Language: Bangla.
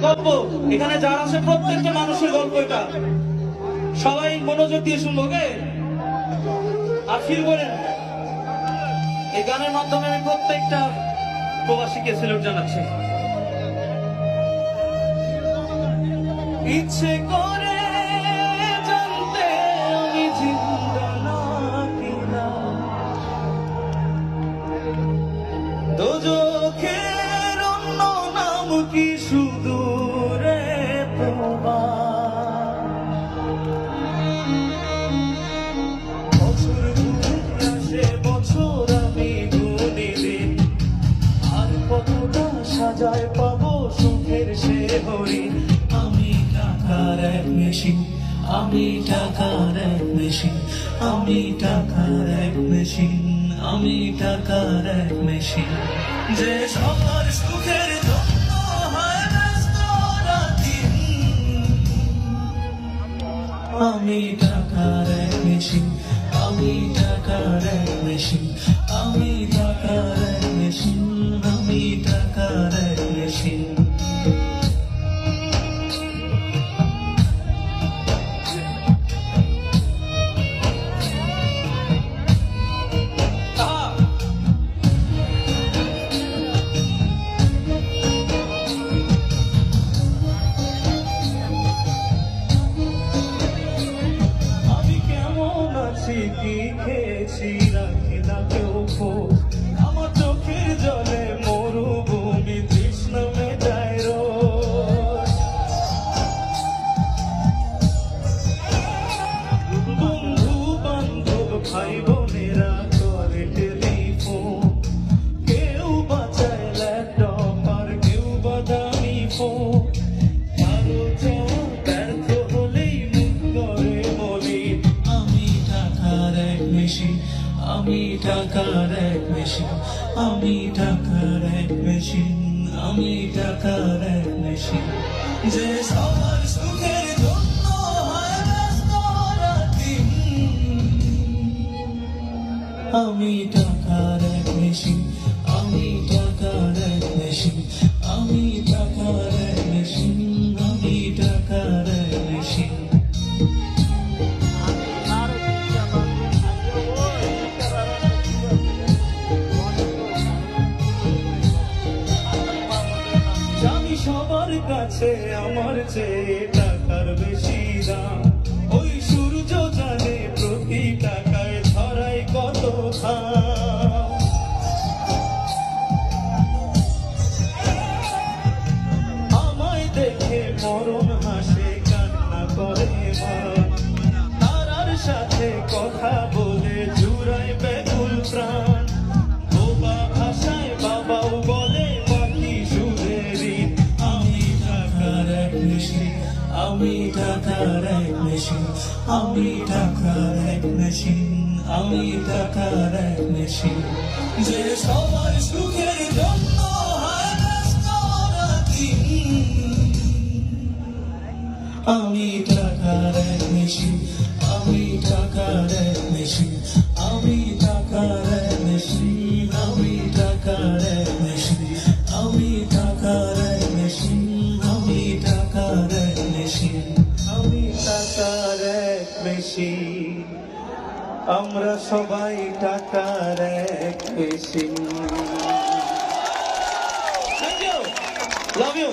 গল্প এখানে যারা আছে প্রত্যেকটা মানুষের গল্প, এটা সবাই মনোযোগ দিয়ে শুনবো, ওকে? আর ফিল করেন এই গানের মাধ্যমে আমি প্রত্যেকটা প্রবাসীকে স্যালুট জানাচ্ছি। ইচ্ছে করে জানতে আমি জিন্দা নাকিনা, দোজখের অন্য নাম কি সুদূরে প্রবাস। বছর ঘুরে আসে বছর, আমি গুনে দিন আর কতটা সাজায় পাবো সুখের সে হরিণ। আমি টাকার এক মেশিন, আমি টাকার এক মেশিন, আমি টাকার এক মেশিন, আমি টাকার এক মেশিন, যে সবার সুখের জন্য হয় ব্যস্ত রাতদিন। আমি টাকার এক মেশিন, আমি টাকার এক মেশিন, আমি টাকার এক মেশিন, আমি টাকার এক মেশিন। কি খেয়েছি রাখি না কেউ খোঁজ, আমার চোখের জলে মরুভূমি তৃষ্ণা মেটায় রোজ। বন্ধু বান্ধব ভাই বোনেরা করে টেলিফোন, কেউ বাঁচায় ল্যাপটপ আর কেউ বা দামি ফোন। কারো চাওয়া ব্যর্থ হলেই মুখ করে বলি আমি টাকার এক মেশিন, আমি টাকার এক মেশিন, আমি টাকার এক মেশিন, আমি টাকার এক মেশিন, যে সবার সুখের জন্য হয় ব্যস্ত রাতদিন। আমি টাকার এক মেশিন, আমি টাকার এক মেশিন, আমি টাকার এক মেশিন, আমি টাকার এক মেশিন। সবার কাছে আমার চেয়ে টাকার বেশি দাম, ওই সূর্য জানে প্রতি টাকায় ছড়াই কত ঘাম। আমায় দেখে মরণ হাসে কান্না করে মা, তারার সাথে কথা বলে জুড়ায় ব্যাকুল প্রাণ। বোবা ভাষায় বাবাও বলে বাকি সুরেরই। আমি টাকার এক মেশিন, আমি টাকার এক মেশিন, আমি টাকার এক মেশিন, আমি টাকার এক মেশিন, যে সবার সুখের জন্য হয় ব্যস্ত রাতদিন। আমি টাকার এক মেশিন, আমি টাকার এক মেশিন, আমি টাকার এক মেশিন, আমি টাকার এক মেশিন, আমি টাকার এক মেশিন, আমি টাকার এক মেশিন, আমি টাকার এক মেশিন। আমরা সবাই টাকার এক machine. Thank you. Love you.